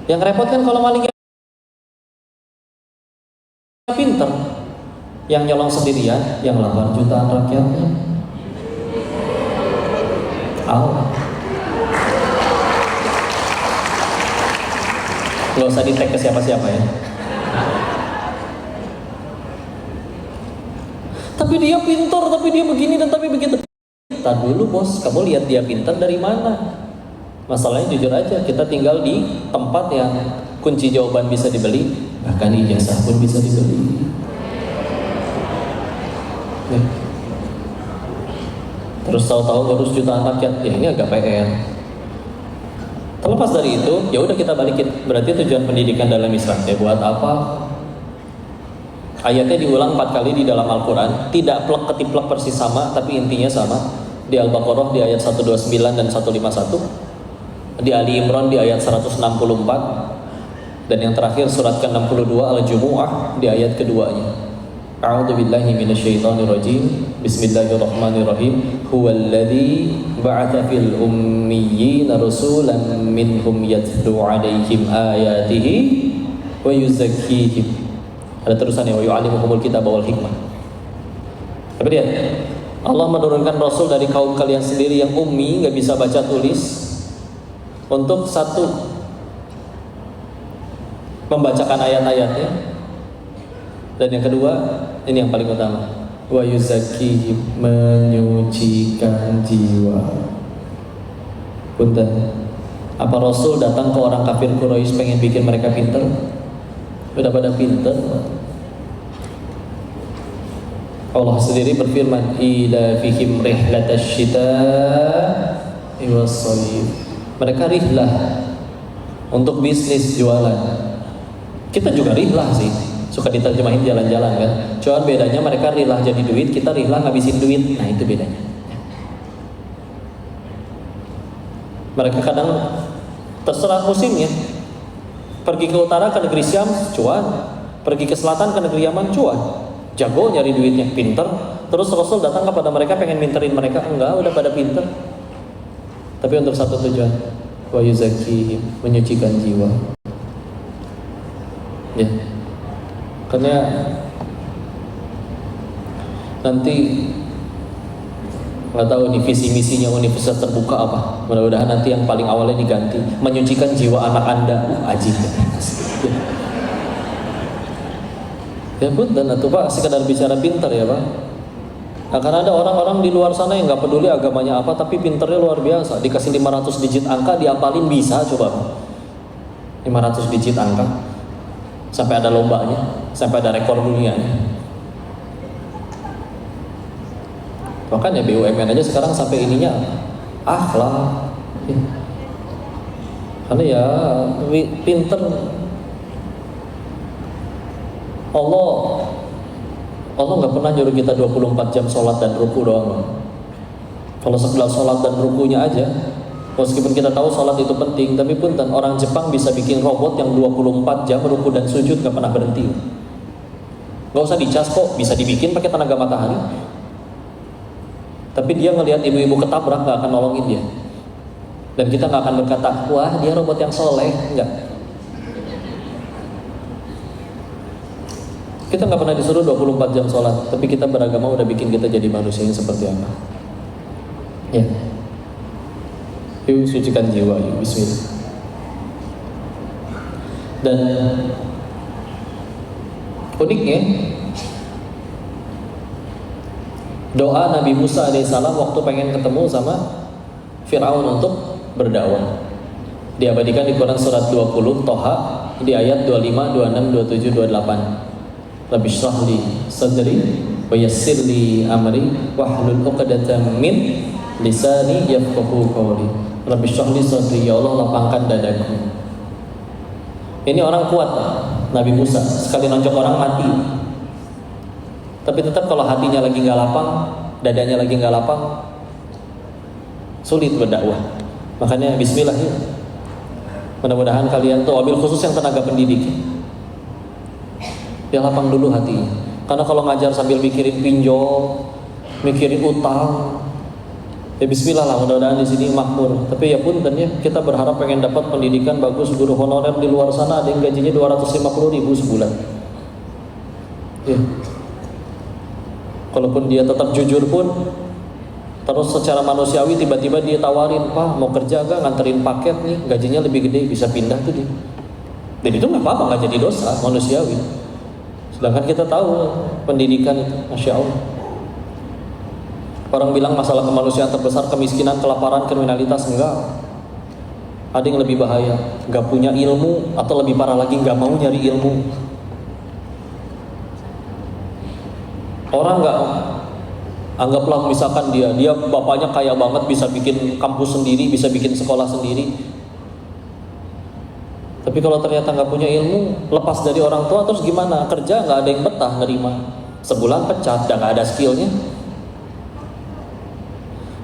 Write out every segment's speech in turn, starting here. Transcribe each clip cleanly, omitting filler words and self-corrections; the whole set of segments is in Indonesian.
Yang repot kan kalau malingnya pinter, yang nyolong sendirian, yang 8 jutaan rakyatnya. Nggak usah di-tag ke siapa-siapa ya. Tapi dia pintar, tapi dia begini dan tapi begitu. Tar dulu bos, kamu lihat dia pintar dari mana? Masalahnya jujur aja, kita tinggal di tempat yang kunci jawaban bisa dibeli, bahkan ijazah pun bisa dibeli. Ya. Terus tahu-tahu baru jutaan rakyat, ya ini agak PR. Terlepas dari itu, ya udah kita balikin. Berarti tujuan pendidikan dalam Islam ya buat apa? Ayatnya diulang 4 kali di dalam Al-Quran, tidak plek ketiplek persis sama, tapi intinya sama. Di Al-Baqarah di ayat 129 dan 151. Di Ali Imran di ayat 164, dan yang terakhir surat ke-62 Al-Jumu'ah di ayat keduanya. A'udzu billahi minasyaitonir rajim. Bismillahirrahmanirrahim. Huwallazi ba'atsa fil ummiyina rasulan minhum yatlu 'alaihim ayatihi wa yuzakkihim. Ada terusannya, wa yu'allimuhumul kitaba wal hikmah. Tapi lihat, Allah menurunkan rasul dari kaum kalian sendiri yang ummi, enggak bisa baca tulis, untuk satu, membacakan ayat-ayatnya, dan yang kedua, ini yang paling utama, wa yuzakkihim, menyucikan jiwa. Punten, apa Rasul datang ke orang kafir Quraisy pengen bikin mereka pinter? Udah pada pinter. Allah sendiri berfirman, ila fihim rihlatash shita'i was-shayf. Mereka rihlah untuk bisnis jualan. Kita juga rihlah sih, suka diterjemahin jalan-jalan kan. Cuma bedanya mereka rihlah jadi duit, kita rihlah ngabisin duit. Nah itu bedanya. Mereka kadang terserah musimnya. Pergi ke utara ke negeri Syam, cuan. Pergi ke selatan ke negeri Yaman, cuan. Jago nyari duitnya, pinter. Terus Rasul datang kepada mereka pengen minterin mereka, enggak, udah pada pinter. Tapi untuk satu tujuan, wa yuzakkihim, menyucikan jiwa. Ya. Karena nanti nggak tahu nih visi misinya universitas terbuka apa. Mudah-mudahan nanti yang paling awalnya diganti, menyucikan jiwa anak Anda. Ajib. Ya pun, dan itu Pak sekadar bicara pintar ya Pak. Nah, karena ada orang-orang di luar sana yang nggak peduli agamanya apa, tapi pinternya luar biasa. Dikasih 500 digit angka, diapalin bisa, coba 500 digit angka, sampai ada lombanya, sampai ada rekor dunianya. Bahkan ya BUMN aja sekarang sampai ininya akhlak. Karena ya pinter. Allah nggak pernah nyuruh kita 24 jam sholat dan ruku doang. Kalau sekedar sholat dan rukunya aja, meskipun kita tahu sholat itu penting, tapi pun orang Jepang bisa bikin robot yang 24 jam ruku dan sujud nggak pernah berhenti. Nggak usah dicas kok, bisa dibikin pakai tenaga matahari. Tapi dia ngelihat ibu-ibu ketabrak nggak akan nolongin dia. Dan kita nggak akan berkata, wah dia robot yang soleh, enggak. Kita nggak pernah disuruh 24 jam sholat, tapi kita beragama udah bikin kita jadi manusia yang seperti apa? Ya. Yuk sucikan jiwa, yuk bismillah. Dan uniknya, doa Nabi Musa alaihissalam waktu pengen ketemu sama Fir'aun untuk berdakwah diabadikan di Quran surat 20 Toha di ayat 25, 26, 27, 28. Rabbi shrah li sadri wa yassir li amri wahlul 'uqdatam min lisani yafqahu qawli. Rabbi shrah li sadri, ya Allah lapangkan dadaku. Ini orang kuat, Nabi Musa, sekali nonjok orang mati. Tapi tetap kalau hatinya lagi nggak lapang, dadanya lagi nggak lapang, sulit berdakwah. Makanya bismillah ya. Mudah-mudahan kalian tuh, wabil khusus yang tenaga pendidik, ya lapang dulu hatinya. Karena kalau ngajar sambil mikirin pinjol, mikirin utang, Ya bismillah lah, mudah-mudahan di sini makmur. Tapi ya punten ya, kita berharap pengen dapat pendidikan bagus, guru honorer di luar sana ada yang gajinya 250.000 sebulan. Ya. Kalaupun dia tetap jujur pun, terus secara manusiawi tiba-tiba dia tawarin, "Pak, mau kerja gak, nganterin paket nih, gajinya lebih gede, bisa pindah tuh dia." Dan itu nggak apa-apa, nggak jadi dosa, manusiawi. Sedangkan kita tahu pendidikan itu, masya Allah. Orang bilang masalah kemanusiaan terbesar kemiskinan, kelaparan, kriminalitas. Enggak. Ada yang lebih bahaya, nggak punya ilmu, atau lebih parah lagi nggak mau nyari ilmu. Orang nggak, anggaplah misalkan dia bapaknya kaya banget, bisa bikin kampus sendiri, bisa bikin sekolah sendiri. Tapi kalau ternyata nggak punya ilmu, lepas dari orang tua, terus gimana? Kerja nggak ada yang betah nerima, sebulan pecat, dan nggak ada skillnya.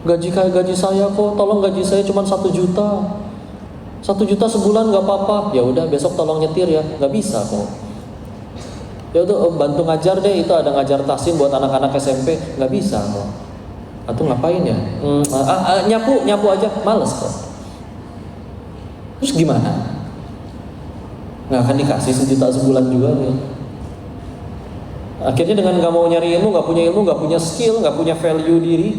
Gaji saya kok, tolong gaji saya cuma 1 juta. 1 juta sebulan nggak apa-apa. Ya udah, besok tolong nyetir ya. Nggak bisa kok. Ya udah, bantu ngajar deh, itu ada ngajar tahsin buat anak-anak SMP. Nggak bisa kok. Atau ngapain ya? Nyapu aja, males kok. Terus gimana? Nggak akan dikasih 1 juta sebulan juga nih. Akhirnya dengan nggak mau nyari ilmu, nggak punya skill, nggak punya value diri,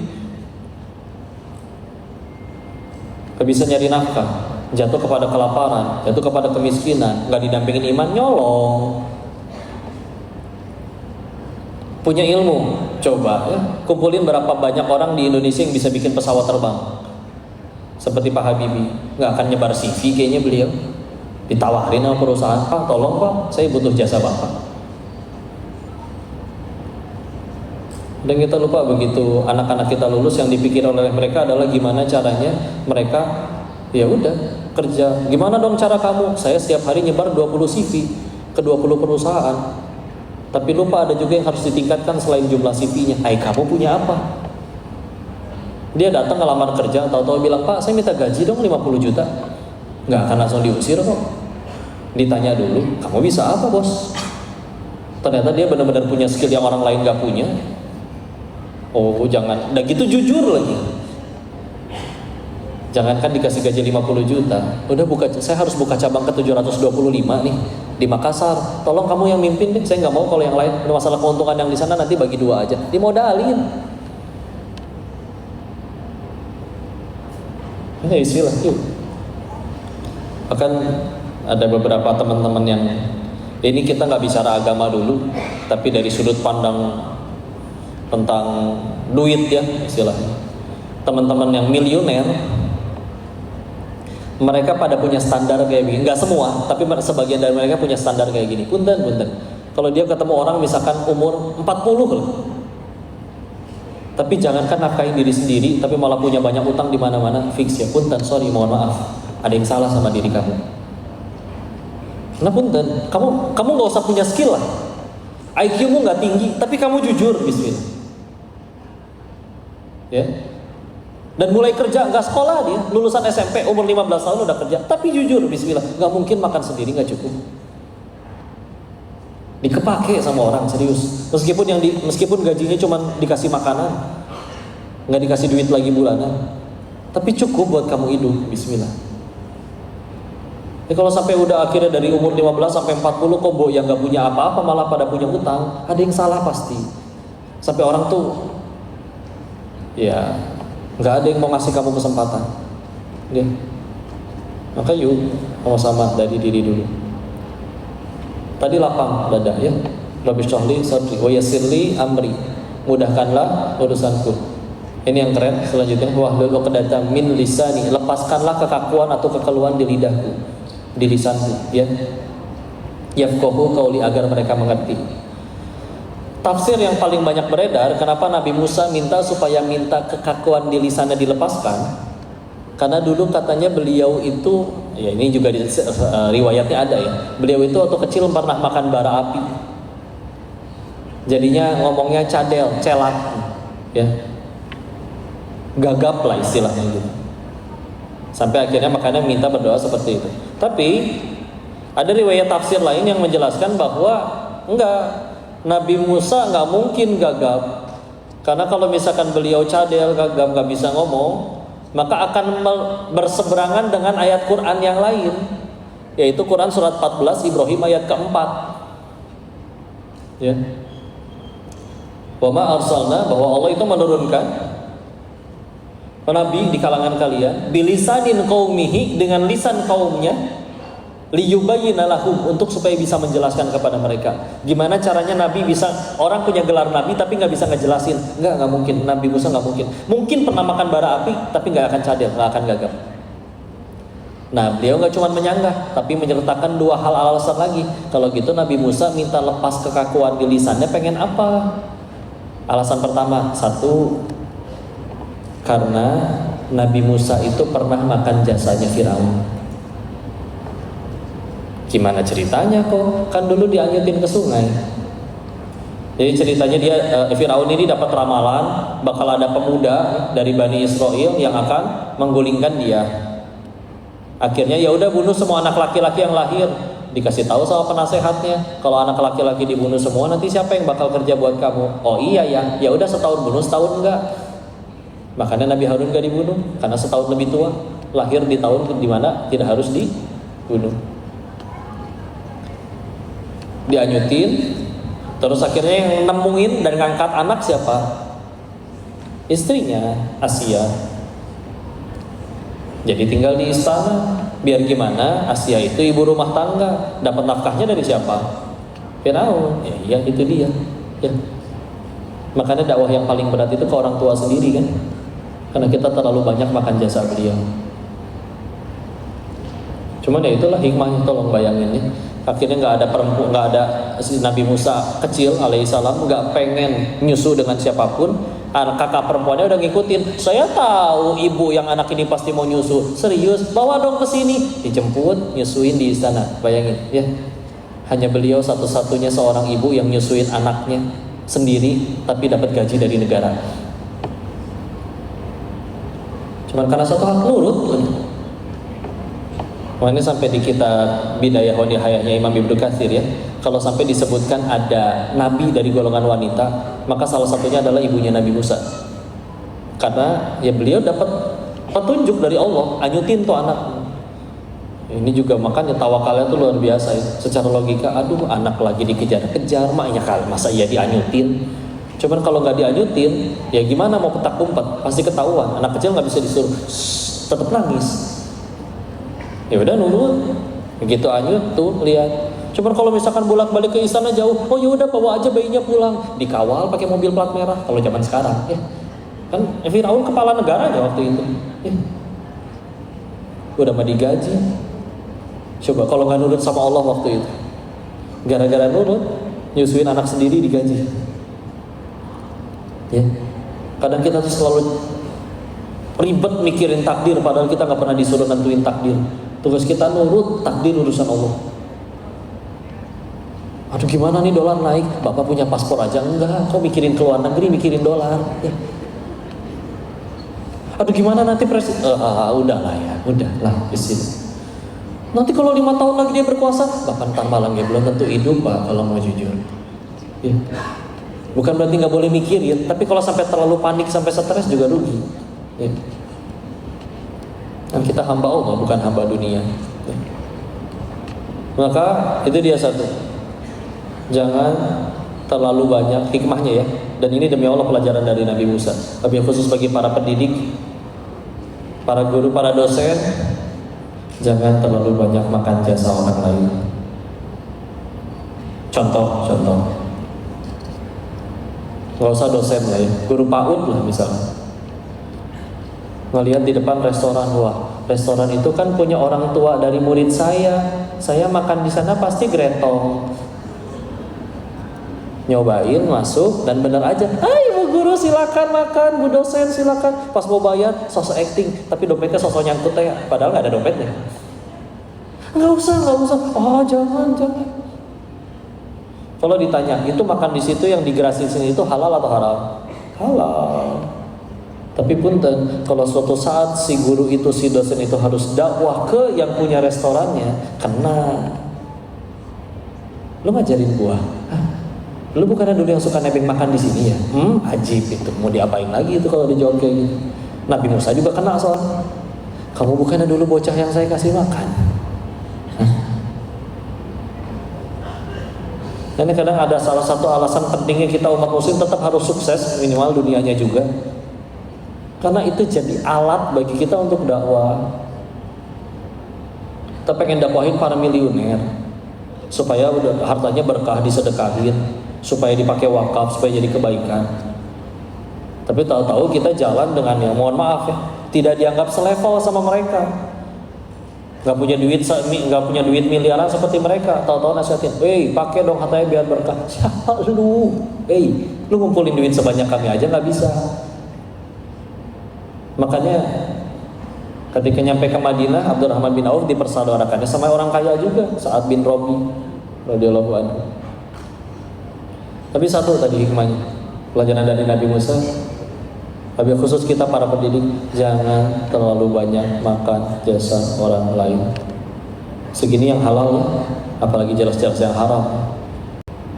nggak bisa nyari nafkah, jatuh kepada kelaparan, jatuh kepada kemiskinan, nggak didampingin iman, nyolong. Punya ilmu, coba ya, kumpulin berapa banyak orang di Indonesia yang bisa bikin pesawat terbang seperti Pak Habibie. Nggak akan nyebar CV kayaknya beliau. Ditawarin sama perusahaan, "Pak, tolong Pak, saya butuh jasa Bapak." Dan kita lupa begitu anak-anak kita lulus, yang dipikir oleh mereka adalah gimana caranya mereka, ya udah kerja. Gimana dong cara kamu? Saya setiap hari nyebar 20 CV ke 20 perusahaan. Tapi lupa ada juga yang harus ditingkatkan selain jumlah CV-nya. Hai, kamu punya apa? Dia datang ngelamar kerja, tahu-tahu bilang, "Pak, saya minta gaji dong 50 juta. Nggak akan langsung diusir kok. Ditanya dulu, "Kamu bisa apa, Bos?" Ternyata dia benar-benar punya skill yang orang lain nggak punya. Oh, jangan. Udah gitu jujur lagi. Jangankan dikasih gaji 50 juta. Udah saya harus buka cabang ke 725 nih di Makassar. Tolong kamu yang mimpin deh. Saya nggak mau kalau yang lain. Ada masalah keuntungan yang di sana nanti bagi 2 aja. Dimodalin. Ini istilah yuk. Bahkan ada beberapa teman-teman yang ini kita nggak bicara agama dulu, tapi dari sudut pandang tentang duit ya istilahnya. Teman-teman yang miliuner, mereka pada punya standar kayak gini. Nggak semua, tapi sebagian dari mereka punya standar kayak gini. Punten. Kalau dia ketemu orang misalkan umur 40 loh, tapi jangankan nafkahin diri sendiri, tapi malah punya banyak utang di mana-mana, fix ya. Punten, sorry, mohon maaf. Ada yang salah sama diri kamu. Nah punten, kamu nggak usah punya skill lah. IQ-mu nggak tinggi, tapi kamu jujur, bismillah. Ya. Dan mulai kerja, nggak sekolah dia, lulusan SMP, umur 15 tahun udah kerja, tapi jujur, bismillah, nggak mungkin makan sendiri, nggak cukup. Dikepake sama orang, serius. Meskipun gajinya cuma dikasih makanan, nggak dikasih duit lagi bulanan, tapi cukup buat kamu hidup, bismillah. Kalau sampai udah akhirnya dari umur 15 sampai 40 kok yang nggak punya apa-apa malah pada punya utang, ada yang salah pasti. Sampai orang tuh, ya nggak ada yang mau ngasih kamu kesempatan. Ya. Maka yuk sama-sama dari diri dulu. Tadi lapang dada ya. Rabbi syrahli sadri wa yassirli amri. Mudahkanlah urusanku. Ini yang keren. Selanjutnya wahlul 'uqdatam min lisani. Lepaskanlah kekakuan atau kekeluhan di lidahku, di lisanku ya. Yafqahu qauli, agar mereka mengerti. Tafsir yang paling banyak beredar, kenapa Nabi Musa minta kekakuan di lisannya dilepaskan? Karena dulu katanya beliau itu, ya ini juga di riwayatnya ada ya, beliau itu waktu kecil pernah makan bara api, jadinya ngomongnya cadel, celak, ya, gagap lah istilahnya gitu. Sampai akhirnya makanya minta berdoa seperti itu. Tapi ada riwayat tafsir lain yang menjelaskan bahwa enggak, Nabi Musa nggak mungkin gagap, Karena kalau misalkan beliau cadel, gagam, gak bisa ngomong, maka akan berseberangan dengan ayat Quran yang lain, yaitu Quran surat 14 Ibrahim ayat keempat. Ya. Wa ma arsalna, bahwa Allah itu menurunkan nabi di kalangan kalian bilisanin qaumihi, dengan lisan kaumnya, liyubayyina lahum, untuk supaya bisa menjelaskan kepada mereka. Gimana caranya Nabi bisa, orang punya gelar Nabi tapi nggak bisa ngejelasin? Nggak mungkin. Nabi Musa nggak mungkin. Mungkin pernah makan bara api tapi nggak akan cadel, nggak akan gagap. Nah, beliau nggak cuma menyanggah, tapi menyertakan dua hal alasan lagi. Kalau gitu Nabi Musa minta lepas kekakuan di lisannya, pengen apa? Alasan pertama, satu, karena Nabi Musa itu pernah makan jasanya Firaun. Gimana ceritanya kok? Kan dulu dianyutin ke sungai. Jadi ceritanya dia, Firaun ini dapat ramalan bakal ada pemuda dari Bani Israel yang akan menggulingkan dia. Akhirnya ya udah, bunuh semua anak laki-laki yang lahir. Dikasih tahu sama penasehatnya, kalau anak laki-laki dibunuh semua, nanti siapa yang bakal kerja buat kamu? Oh iya ya, ya udah, setahun bunuh, setahun enggak. Makanya Nabi Harun enggak dibunuh, karena setahun lebih tua, lahir di tahun dimana tidak harus dibunuh. Dianyutin, terus akhirnya yang nemuin dan ngangkat anak siapa? Istrinya, Asia. Jadi tinggal di istana. Biar gimana, Asia itu ibu rumah tangga, dapat nafkahnya dari siapa? Firaun. Ya iya, itu dia. Ya. Makanya dakwah yang paling berat itu ke orang tua sendiri kan, karena kita terlalu banyak makan jasa beliau. Cuman ya itulah hikmahnya, tolong bayangin ya. Akhirnya nggak ada perempuan, nggak ada, Nabi Musa kecil alaihissalam nggak pengen nyusu dengan siapapun. Kakak perempuannya udah ngikutin. Saya tahu ibu yang anak ini pasti mau nyusu. Serius, bawa dong ke sini. Dijemput, nyusuin di istana. Bayangin ya. Hanya beliau satu-satunya seorang ibu yang nyusuin anaknya sendiri, tapi dapat gaji dari negara. Cuman karena satu hak nurut. Makanya sampai di kitab Bidayah wa Nihayahnya Imam Ibnu Katsir ya, kalau sampai disebutkan ada nabi dari golongan wanita, maka salah satunya adalah ibunya Nabi Musa. Karena ya beliau dapat petunjuk dari Allah, anyutin tuh anak. Ini juga makanya tawakalnya tuh luar biasa ya. Secara logika, aduh anak lagi dikejar-kejar, maknya masa iya dianyutin. Cuman kalau nggak dianyutin, ya gimana mau petak umpet, pasti ketahuan. Anak kecil nggak bisa disuruh tetap nangis. Ya udah nurut, begitu anyut tuh lihat. Cuman kalau misalkan bolak-balik ke istana jauh, oh ya udah bawa aja bayinya pulang, dikawal pakai mobil plat merah. Kalau zaman sekarang, ya kan Firaun kepala negara aja waktu itu, ya. Udah mah digaji. Coba kalau nggak nurut sama Allah waktu itu, gara-gara nurut, nyusuin anak sendiri digaji. Ya, kadang kita tuh selalu ribet mikirin takdir, padahal kita nggak pernah disuruh nentuin takdir. Tugas kita nurut, takdir urusan Allah. Aduh gimana nih dolar naik, bapak punya paspor aja enggak, kok mikirin ke luar negeri, mikirin dolar ya. Aduh gimana nanti presiden, udahlah ya, udahlah disini. Nanti kalau 5 tahun lagi dia berkuasa, bapak ntar malam ya belum tentu hidup pak, kalau mau jujur ya. Bukan berarti nggak boleh mikirin, tapi kalau sampai terlalu panik, sampai stres juga rugi ya. Dan kita hamba Allah, bukan hamba dunia ya. Maka itu dia satu, jangan terlalu banyak hikmahnya ya. Dan ini demi Allah pelajaran dari Nabi Musa. Tapi khusus bagi para pendidik, para guru, para dosen, jangan terlalu banyak makan jasa orang lain. Contoh nggak usah dosen lah ya, guru PAUD lah misalnya, ngelihat di depan restoran, wah restoran itu kan punya orang tua dari murid saya makan di sana pasti gretong. Nyobain masuk dan bener aja, Bu guru silakan makan, Bu dosen silakan. Pas mau bayar sosok acting, tapi dompetnya sosok nyangkut ya, padahal nggak ada dompetnya. Nggak usah, oh jangan. Kalau ditanya itu makan di situ yang digratisin itu halal atau haram? Halal. Tapi punten, kalau suatu saat si guru itu, si dosen itu harus dakwah ke yang punya restorannya, kena. Lu ngajarin gua, Lu bukannya dulu yang suka nebeng makan di sini ya? Ajib itu. Mau diapain lagi itu kalau dijawab kayak gitu? Nabi Musa juga kena soal. Kamu bukannya dulu bocah yang saya kasih makan? Dan kadang ada salah satu alasan pentingnya kita umat muslim tetap harus sukses, minimal dunianya juga. Karena itu jadi alat bagi kita untuk dakwah. Kita pengen dakwahin para miliuner supaya hartanya berkah, disedekahin, supaya dipakai wakaf, supaya jadi kebaikan. Tapi tahu-tahu kita jalan dengan yang mohon maaf ya, tidak dianggap selevel sama mereka. Nggak punya duit miliaran seperti mereka. Tahu-tahu nasihatin, pakai dong hartanya biar berkah. Siapa lu? Lu ngumpulin duit sebanyak kami aja nggak bisa. Makanya ketika nyampe ke Madinah, Abdurrahman bin Auf dipersaudarakannya sama orang kaya juga, Sa'ad bin Rabi radhiyallahu anhu. Tapi satu tadi hikmahnya, pelajaran dari Nabi Musa, tapi khusus kita para pendidik, jangan terlalu banyak makan jasa orang lain. Segini yang halal ya, apalagi jelas-jelas yang haram.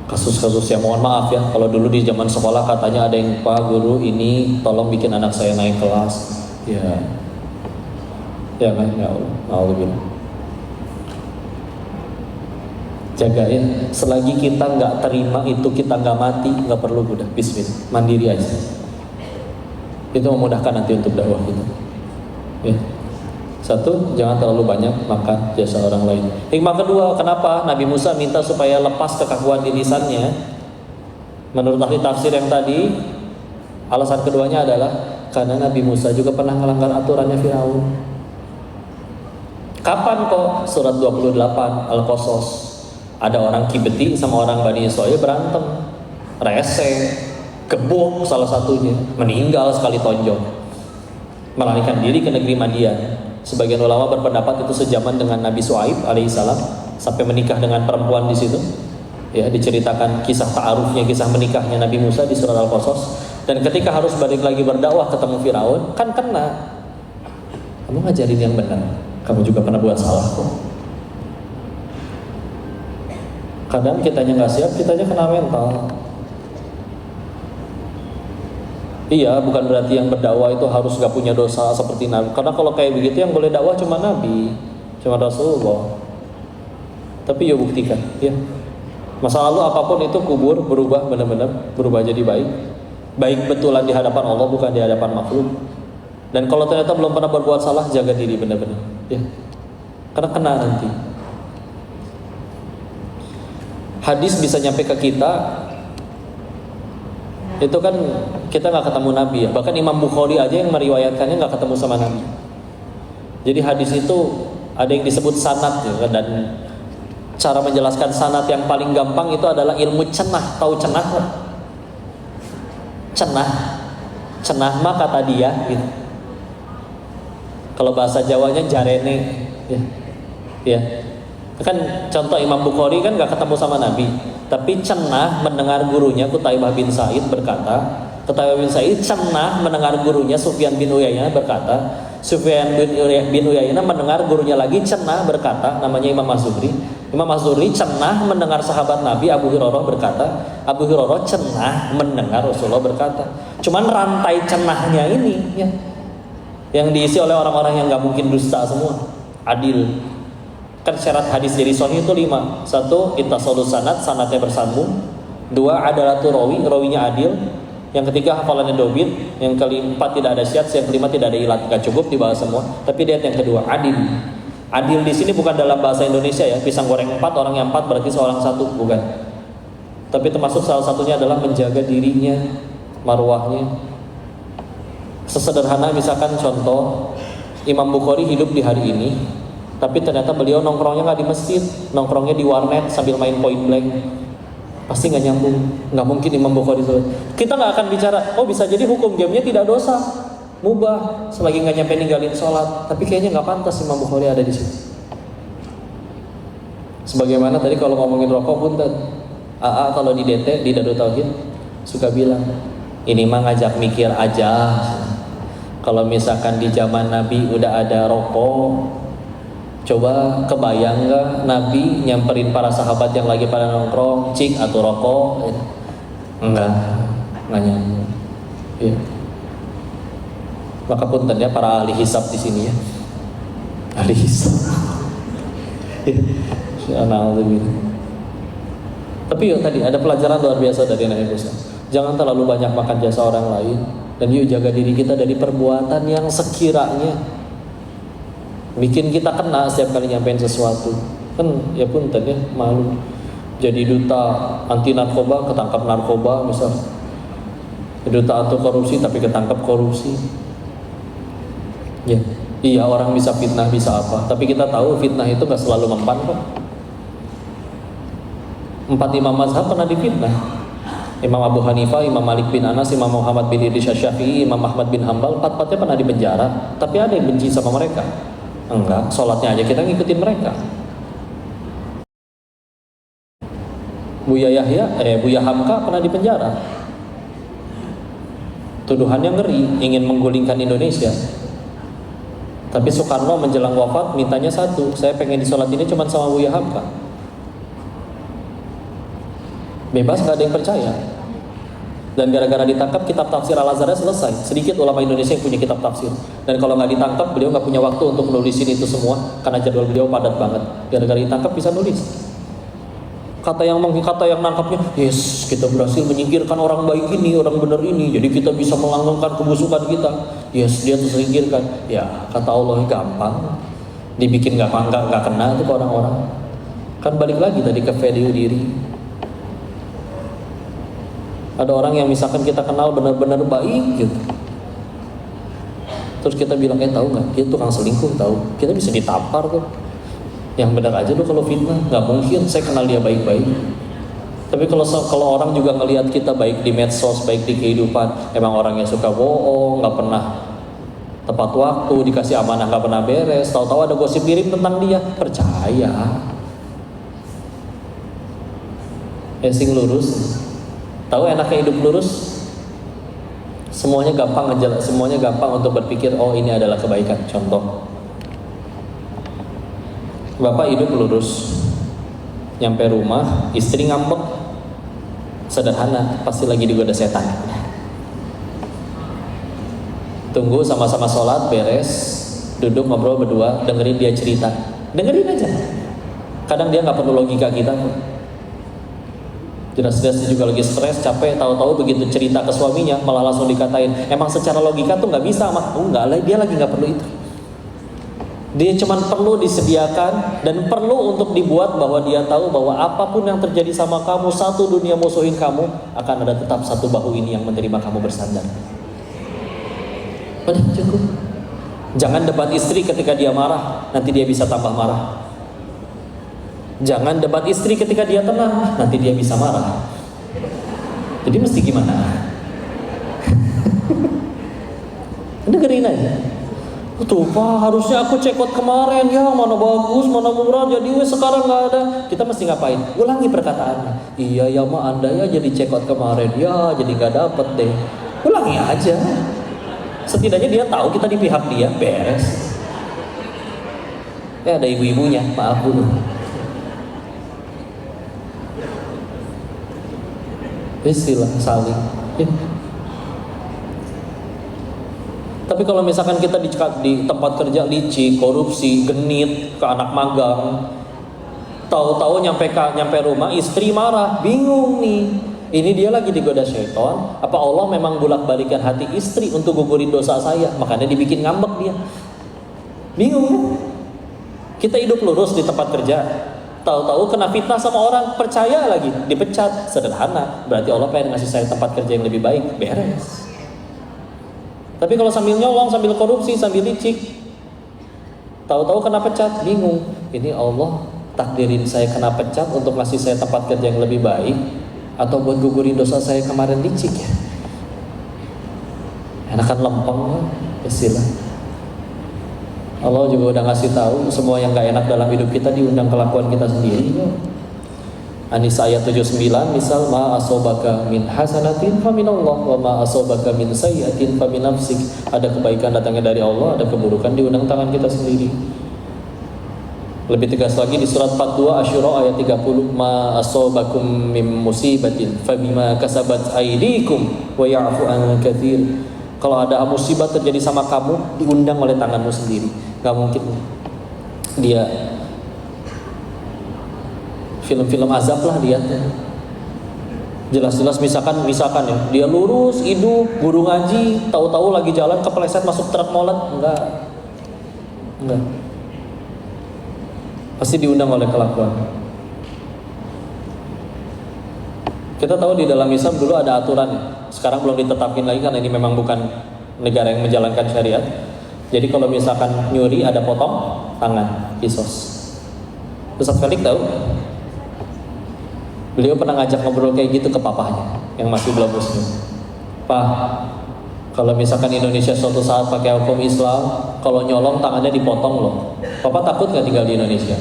Kasus-kasus yang mohon maaf ya, kalau dulu di zaman sekolah katanya ada yang, Pak Guru ini tolong bikin anak saya naik kelas. Ya kan, ya Allah, alhamdulillah. Jagain, selagi kita nggak terima itu, kita nggak mati, nggak perlu udah bismillah, mandiri aja. Itu memudahkan nanti untuk dakwah kita. Ya. Satu, jangan terlalu banyak makan jasa orang lain. Hikmah kedua, kenapa Nabi Musa minta supaya lepas kekakuan di lisannya? Menurut ahli tafsir yang tadi, alasan keduanya adalah karena Nabi Musa juga pernah melanggar aturannya Firaun. Kapan kok? Surat 28 Al-Qasas. Ada orang Kibeti sama orang Bani Israil berantem, rese, gebuk salah satunya, meninggal sekali tonjok, melarikan diri ke negeri Madian. Sebagian ulama berpendapat itu sejaman dengan Nabi Shu'aib alaihissalam, sampai menikah dengan perempuan di situ. Ya, diceritakan kisah ta'arufnya, kisah menikahnya Nabi Musa di surat Al-Qasas. Dan ketika harus balik lagi berdakwah ketemu Firaun, kan kena. Kamu ngajarin yang benar, kamu juga pernah buat salah kok. Kadang kitanya nggak siap, kitanya kena mental. Iya, bukan berarti yang berdakwah itu harus gak punya dosa seperti Nabi. Karena kalau kayak begitu yang boleh dakwah cuma Nabi, cuma Rasulullah. Tapi ya buktikan, ya. Masa lalu apapun itu kubur, berubah benar-benar, berubah jadi baik. Baik betulan di hadapan Allah, bukan di hadapan makhluk. Dan kalau ternyata belum pernah berbuat salah, jaga diri benar-benar, ya. Karena kena nanti. Hadis bisa nyampe ke kita. Itu kan kita nggak ketemu Nabi ya. Bahkan Imam Bukhari aja yang meriwayatkannya nggak ketemu sama Nabi. Jadi hadis itu ada yang disebut sanad ya, dan cara menjelaskan sanad yang paling gampang itu adalah ilmu cenah. Tahu cenah? Cenah mah kata dia gitu. Kalau bahasa Jawanya jarene ya. Kan contoh Imam Bukhari kan nggak ketemu sama Nabi, tapi cenah mendengar gurunya Qutaibah bin Sa'id berkata, Qutaibah bin Sa'id cenah mendengar gurunya Sufyan bin Uyainah berkata, Sufyan bin Uyainah mendengar gurunya lagi cenah berkata, namanya Imam Az-Zuhri. Imam Az-Zuhri cenah mendengar sahabat Nabi Abu Hurairah berkata, Abu Hurairah cenah mendengar Rasulullah berkata. Cuman rantai cenahnya ini ya, yang diisi oleh orang-orang yang nggak mungkin dusta semua, adil. Kan syarat hadis jadi sahih itu 5. 1, ittasalus sanad, sanadnya bersambung. 2, adalatul rawi, rawinya adil. Yang ketiga, hafalannya dobit. Yang keempat, tidak ada syadz. Yang kelima, tidak ada ilat. Gak cukup dibahas semua. Tapi lihat yang kedua, adil. Adil di sini bukan dalam bahasa Indonesia ya, pisang goreng 4, orang yang 4 berarti seorang 1, bukan. Tapi termasuk salah satunya adalah menjaga dirinya, marwahnya. Sesederhana misalkan contoh, Imam Bukhari hidup di hari ini, tapi ternyata beliau nongkrongnya nggak di masjid, nongkrongnya di warnet sambil main point blank. Pasti nggak nyambung, nggak mungkin Imam Bukhari itu. Kita nggak akan bicara, oh bisa jadi hukum gamenya tidak dosa, mubah, selagi nggak nyampe ninggalin sholat. Tapi kayaknya nggak pantas Imam Bukhari ada di situ. Sebagaimana tadi kalau ngomongin rokok pun, AA kalau di DT di Darut Tauhid suka bilang, ini mah ngajak mikir aja. Kalau misalkan di zaman Nabi udah ada rokok, coba kebayang gak Nabi nyamperin para sahabat yang lagi pada nongkrong, cik atau rokok, Enggak nyambung. Ya. Maka punten ya para ahli hisab di sini ya. Ahli hisab. Tapi yuk tadi ada pelajaran luar biasa dari Nabi Musa. Jangan terlalu banyak makan jasa orang lain, dan yuk jaga diri kita dari perbuatan yang sekiranya bikin kita kena setiap kali nyampein sesuatu. Kan ya punten ya, malu. Jadi duta anti narkoba ketangkap narkoba misal. Duta anti korupsi tapi ketangkap korupsi. Ya. Iya, orang bisa fitnah, bisa apa, tapi kita tahu fitnah itu gak selalu mempan kok. 4 imam mazhab pernah difitnah. Imam Abu Hanifah, Imam Malik bin Anas, Imam Muhammad bin Idris Syafi'i, Imam Ahmad bin Hambal, 4-4-nya pernah dipenjara. Tapi ada yang benci sama mereka? Enggak, sholatnya aja kita ngikutin mereka. Buya Hamka pernah dipenjara. Tuduhannya ngeri, ingin menggulingkan Indonesia. Tapi Soekarno menjelang wafat mintanya satu, saya pengen disolat ini cuma sama Buya Hamka. Bebas, gak ada yang percaya. Dan gara-gara ditangkap, kitab tafsir Al-Azharnya selesai. Sedikit ulama Indonesia yang punya kitab tafsir. Dan kalau gak ditangkap, beliau gak punya waktu untuk menulisin itu semua, karena jadwal beliau padat banget. Gara-gara ditangkap bisa nulis. Kata yang nangkapnya, yes, kita berhasil menyingkirkan orang baik ini, orang benar ini, jadi kita bisa melanggengkan kebusukan kita. Yes, dia tersingkirkan. Ya, kata Allah gampang. Dibikin gak kena tuh ke orang-orang. Kan balik lagi tadi ke value diri. Ada orang yang misalkan kita kenal benar-benar baik gitu, terus kita bilang, tahu nggak, dia tukang selingkuh, tahu, kita bisa ditampar tuh. Yang benar aja loh kalau fitnah, nggak mungkin saya kenal dia baik-baik. Tapi kalau orang juga ngelihat kita baik di medsos, baik di kehidupan, emang orangnya suka bohong, nggak pernah tepat waktu, dikasih amanah nggak pernah beres, tahu-tahu ada gosip miring tentang dia, percaya. Sing lurus. Tahu enaknya hidup lurus? Semuanya gampang aja, semuanya gampang untuk berpikir, oh ini adalah kebaikan. Contoh, bapak hidup lurus, nyampe rumah, istri ngambek, sederhana, pasti lagi digoda setan. Tunggu sama-sama sholat, beres, duduk ngobrol berdua, dengerin dia cerita, dengerin aja. Kadang dia nggak perlu logika kita. Jelas-jelas dia juga lagi stres, capek, tahu-tahu begitu cerita ke suaminya malah langsung dikatain, emang secara logika tuh nggak bisa mah. Enggak lah, dia lagi nggak perlu itu. Dia cuma perlu disediakan dan perlu untuk dibuat bahwa dia tahu bahwa apapun yang terjadi sama kamu, satu dunia musuhin kamu, akan ada tetap satu bahu ini yang menerima kamu bersandar. Udah cukup. Jangan debat istri ketika dia marah, nanti dia bisa tambah marah. Jangan debat istri ketika dia tenang, nanti dia bisa marah. Jadi mesti gimana? Dengerin aja. Tuh Pak, harusnya aku cekot kemarin, ya mana bagus, mana murah, jadi sekarang nggak ada. Kita mesti ngapain? Ulangi perkataannya. Iya ya ma, anda ya jadi cekot kemarin, ya jadi nggak dapet deh. Ulangi aja. Setidaknya dia tahu kita di pihak dia, beres. Ada ibu-ibunya, maaf dulu. Istilah saling. Tapi kalau misalkan kita di tempat kerja licik, korupsi, genit, ke anak magang, tahu-tahu nyampe rumah istri marah, bingung nih. Ini dia lagi digoda syaitan. Apa Allah memang bolak-balikan hati istri untuk gugurin dosa saya? Makanya dibikin ngambek dia. Bingung ya? Kita hidup lurus di tempat kerja, tahu-tahu kena fitnah sama orang, percaya lagi, dipecat. Sederhana, berarti Allah pengen ngasih saya tempat kerja yang lebih baik, beres. Tapi kalau sambil nyolong, sambil korupsi, sambil licik, tahu-tahu kena pecat, bingung. Ini Allah takdirin saya kena pecat untuk ngasih saya tempat kerja yang lebih baik, atau buat gugurin dosa saya kemarin licik ya? Enakan lempeng ya, istilah. Allah juga udah ngasih tahu semua yang gak enak dalam hidup kita diundang kelakuan kita sendiri ya. An-Nisa ayat 79, misal ma asobaka min hasanatin fa minallah wa ma asobaka min sayyi'atin fa min nafsik. Ada kebaikan datangnya dari Allah, ada keburukan diundang tangan kita sendiri. Lebih tegas lagi di surat 42 Asy-Syura ayat 30, ma asabakum mim musibatin fabima kasabat aydikum wa ya'fu an katsir. Kalau ada musibah terjadi sama kamu, diundang oleh tanganmu sendiri. Gak mungkin dia film-film azab lah dia. Jelas-jelas misalkan ya, dia lurus hidup, guru ngaji, tahu-tahu lagi jalan kepleset masuk truk molet, enggak. Pasti diundang oleh kelakuan. Kita tahu di dalam Islam dulu ada aturan, sekarang belum ditetapin lagi karena ini memang bukan negara yang menjalankan syariat. Jadi kalau misalkan nyuri ada potong tangan, kisos. Ustaz Felix tahu? Beliau pernah ngajak ngobrol kayak gitu ke papahnya yang masih belum muslim. Pak, kalau misalkan Indonesia suatu saat pakai hukum Islam, kalau nyolong tangannya dipotong loh. Papa takut gak tinggal di Indonesia?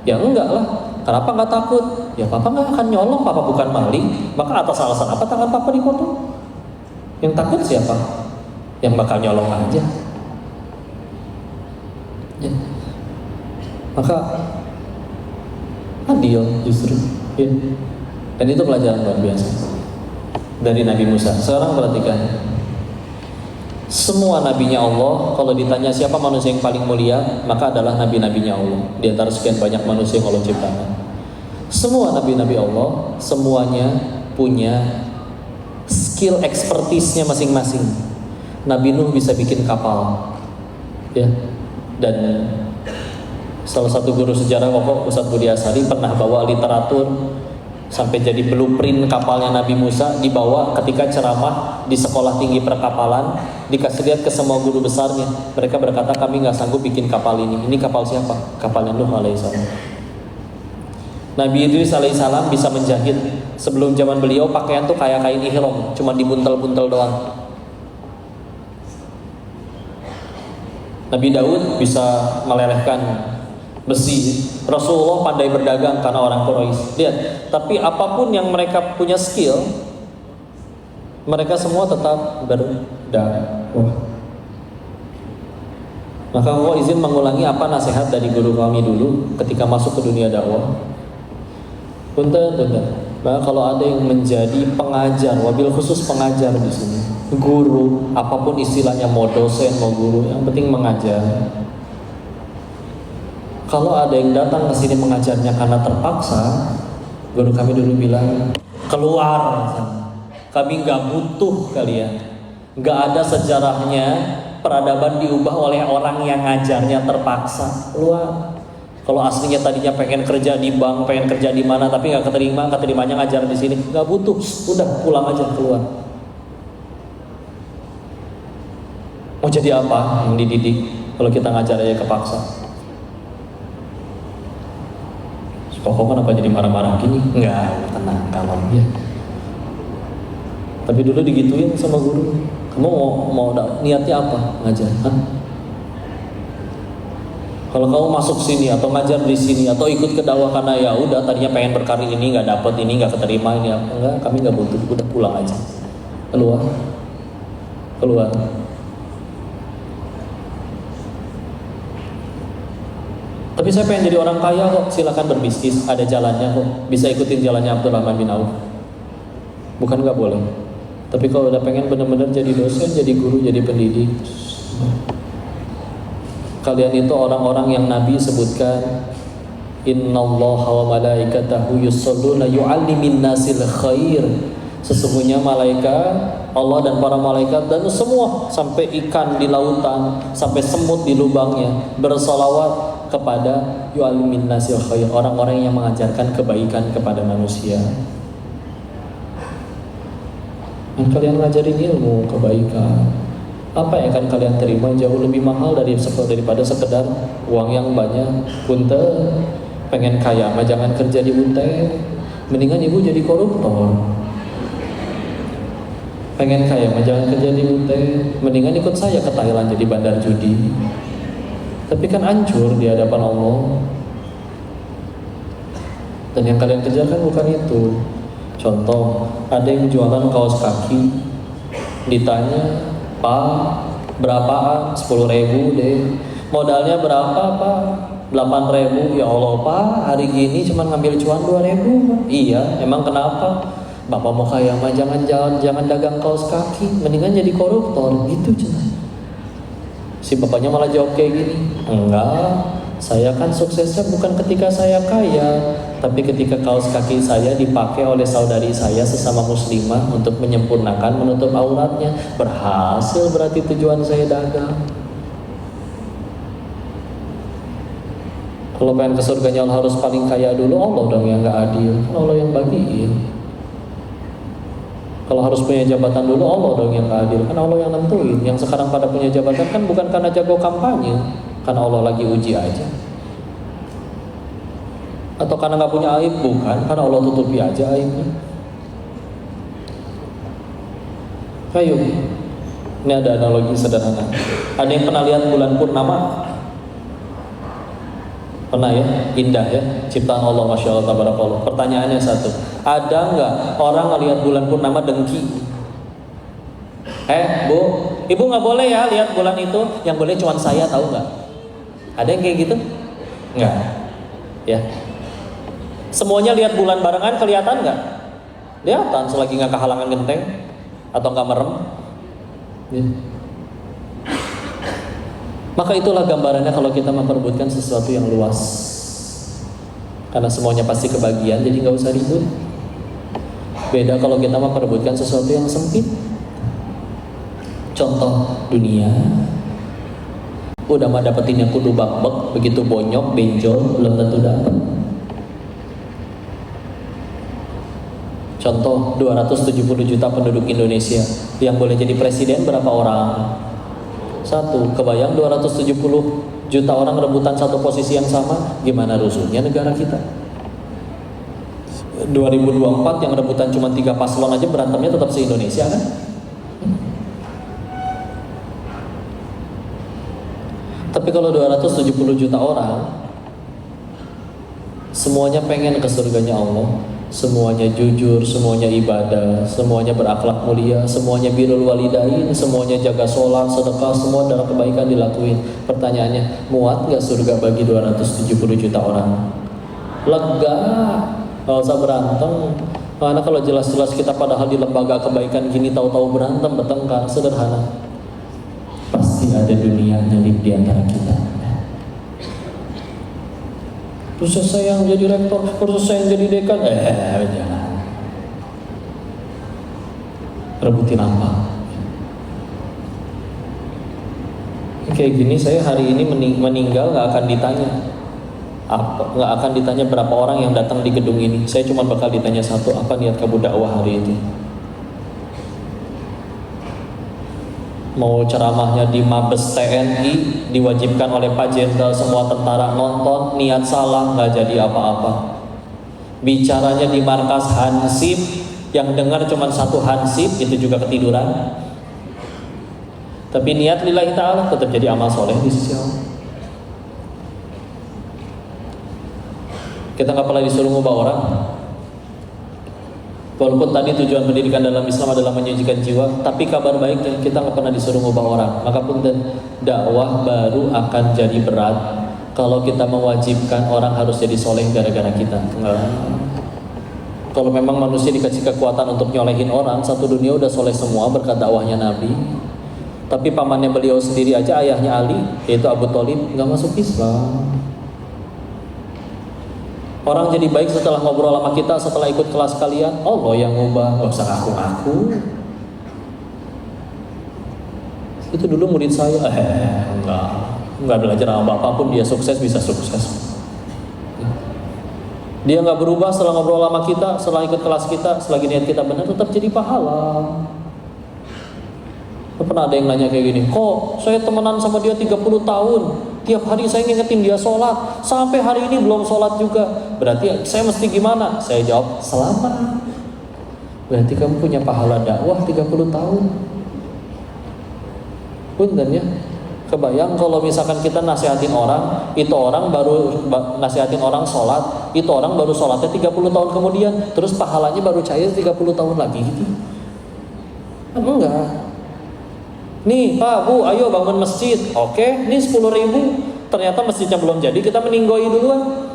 Ya enggak lah. Kenapa gak takut? Ya papa gak akan nyolong, papa bukan maling. Maka atas alasan apa tangan papa dipotong? Yang takut siapa? Yang bakal nyolong aja ya. Maka adil justru ya. Dan itu pelajaran luar biasa dari Nabi Musa. Sekarang perhatikan, semua nabinya Allah, kalau ditanya siapa manusia yang paling mulia, maka adalah nabi-nabinya Allah. Di antara sekian banyak manusia yang Allah ciptakan, semua nabi-nabi Allah, semuanya punya skill expertise-nya masing-masing. Nabi Nuh bisa bikin kapal, ya. Dan salah satu guru sejarah pokok Ustadz Budi Asari pernah bawa literatur sampai jadi blueprint kapalnya Nabi Musa, dibawa ketika ceramah di sekolah tinggi perkapalan, dikasih lihat ke semua guru besarnya. Mereka berkata, kami nggak sanggup bikin kapal ini. Ini kapal siapa? Kapalnya Nuh alaihissalam. Nabi Idris alaihissalam bisa menjahit. Sebelum zaman beliau pakaian tuh kayak kain ihram, cuma dibuntel-buntel doang. Nabi Daud bisa melelehkan besi. Rasulullah pandai berdagang karena orang Quraisy. Lihat, tapi apapun yang mereka punya skill, mereka semua tetap berdakwah. Maka Allah izin mengulangi apa nasihat dari guru kami dulu ketika masuk ke dunia dakwah. Punten. Nah, kalau ada yang menjadi pengajar, wabil khusus pengajar di sini, guru, apapun istilahnya, mau dosen, mau guru, yang penting mengajar. Kalau ada yang datang ke sini mengajarnya karena terpaksa, guru kami dulu bilang, keluar. Kami nggak butuh kalian. Nggak ada sejarahnya peradaban diubah oleh orang yang ngajarnya terpaksa. Keluar. Kalau aslinya tadinya pengen kerja di bank, pengen kerja di mana, tapi nggak keterimanya ngajar di sini, nggak butuh. Udah pulang aja, keluar. Mau jadi apa yang dididik kalau kita ngajar aja kepaksa? Kok kenapa jadi marah-marah gini? Enggak, tenang, kalem ya. Tapi dulu digituin sama guru. Kamu mau niatnya apa? Ngajar, hah? Kalau kamu masuk sini atau ngajar di sini atau ikut ke dakwah karena ya udah tadinya pengen berkarir ini nggak dapet, ini nggak keterima, ini apa? Enggak, kami nggak butuh, udah pulang aja. Keluar. Tapi saya pengen jadi orang kaya kok, silakan berbisnis, ada jalannya kok, bisa ikutin jalannya Abdurrahman bin Auf. Bukan nggak boleh. Tapi kalau udah pengen benar-benar jadi dosen, jadi guru, jadi pendidik, kalian itu orang-orang yang Nabi sebutkan, innallaha wa malaikatahu yusholluna yu'allimin nasil khair. Sesungguhnya malaikat Allah dan para malaikat dan semua, sampai ikan di lautan, sampai semut di lubangnya, bersolawat kepada yu'allimin nasil khair, orang-orang yang mengajarkan kebaikan kepada manusia. Dan kalian ngajarin ilmu kebaikan, apa yang akan kalian terima jauh lebih mahal daripada sekedar uang yang banyak. Punten, pengen kaya mah jangan kerja di UT, mendingan ibu jadi koruptor. Pengen kaya mah jangan kerja di UT, mendingan ikut saya ke Thailand jadi bandar judi. Tapi kan hancur di hadapan Allah. Dan yang kalian kerjakan bukan itu. Contoh, ada yang jualan kaos kaki, ditanya, Pak, berapaan? 10.000 deh. Modalnya berapa, Pak? 8.000, ya Allah Pak, hari gini cuma ngambil cuan 2.000 Pak. Iya, emang kenapa? Bapak mau kaya mah jangan dagang kaos kaki, mendingan jadi koruptor, gitu cenah. Si bapaknya malah jawab kayak gini, enggak, saya kan suksesnya bukan ketika saya kaya, tapi ketika kaos kaki saya dipakai oleh saudari saya sesama muslimah untuk menyempurnakan menutup auratnya. Berhasil berarti tujuan saya dagang. Kalau pengen ke surganya Allah harus paling kaya dulu, Allah dong yang gak adil, kan Allah yang bagiin. Kalau harus punya jabatan dulu, Allah dong yang gak adil, kan Allah yang nentuin. Yang sekarang pada punya jabatan kan bukan karena jago kampanye, karena Allah lagi uji aja. Atau karena gak punya aib, bukan, karena Allah tutupi aja aibnya. Ayo, ini ada analogi sederhana. Ada yang pernah lihat bulan purnama? Pernah ya? Indah ya, ciptaan Allah, Masya Allah, tabarakallah. Pertanyaannya satu, ada nggak orang ngelihat bulan purnama dengki? Bu, ibu nggak boleh ya lihat bulan itu, yang boleh cuma saya, tahu nggak? Ada yang kayak gitu? Nggak, ya. Semuanya lihat bulan barengan, kelihatan nggak? Kelihatan selagi nggak kehalangan genteng atau nggak merem. Ya. Maka itulah gambarannya kalau kita memperebutkan sesuatu yang luas, karena semuanya pasti kebagian, jadi nggak usah ribut. Beda kalau kita memperebutkan sesuatu yang sempit. Contoh dunia, udah mah dapetin yang kudu bak-bak, begitu bonyok, benjol, belum tentu dapat. Contoh 270 juta penduduk Indonesia, yang boleh jadi presiden berapa orang? Satu. Kebayang 270 juta orang rebutan satu posisi yang sama, gimana rusuhnya negara kita? 2024 yang rebutan cuma 3 paslon aja berantemnya tetap se-Indonesia kan? Tapi kalau 270 juta orang semuanya pengen ke surganya Allah, semuanya jujur, semuanya ibadah, semuanya berakhlak mulia, semuanya birrul walidain, semuanya jaga sholat, sedekah, semua dalam kebaikan dilakuin. Pertanyaannya, muat gak surga bagi 270 juta orang? Lega, gak usah berantem. Karena kalau jelas-jelas kita padahal di lembaga kebaikan gini tahu-tahu berantem, bertengkar, sederhana. Pasti ada dunia nyelip di antara kita. Kursus saya yang jadi rektor, kursus saya yang jadi dekan, jangan rebutin apa. Kayak gini saya hari ini meninggal nggak akan ditanya nggak akan ditanya berapa orang yang datang di gedung ini. Saya cuma bakal ditanya satu, apa niat kamu dakwah hari ini? Mau ceramahnya di Mabes TNI, diwajibkan oleh Pak Jenderal semua tentara nonton, niat salah nggak jadi apa-apa. Bicaranya di markas Hansip, yang dengar cuma satu Hansip, itu juga ketiduran. Tapi niat lillahi ta'ala tetap jadi amal soleh di sisi Allah. Kita nggak pernah disuruh ngubah orang. Walaupun tadi tujuan pendidikan dalam Islam adalah menyucikan jiwa, tapi kabar baiknya kita nggak pernah disuruh ngubah orang. Maka pun dakwah baru akan jadi berat kalau kita mewajibkan orang harus jadi soleh gara-gara kita. Enggak. Kalau memang manusia dikasih kekuatan untuk nyolehin orang, satu dunia udah soleh semua berkat dakwahnya Nabi. Tapi pamannya beliau sendiri aja, ayahnya Ali, yaitu Abu Thalib, nggak masuk Islam. Orang jadi baik setelah ngobrol sama kita, setelah ikut kelas kalian, Allah yang ngubah, gak usah ngaku-ngaku. Itu dulu murid saya, enggak belajar sama bapak pun dia sukses, bisa sukses. Dia nggak berubah setelah ngobrol sama kita, setelah ikut kelas kita, selagi niat kita benar tetap jadi pahala. Pernah ada yang nanya kayak gini, kok saya temenan sama dia 30 tahun, tiap hari saya ngingetin dia sholat, sampai hari ini belum sholat juga, berarti saya mesti gimana? Saya jawab, selamat. Berarti kamu punya pahala dakwah 30 tahun. Punten ya. Kebayang kalau misalkan kita nasihatin orang, itu orang baru nasihatin orang sholat, itu orang baru sholatnya 30 tahun kemudian, terus pahalanya baru cair 30 tahun lagi gitu. Enggak. Nih Pak, Bu, ayo bangun masjid. Oke, nih 10.000. ternyata masjidnya belum jadi, kita meninggoi duluan.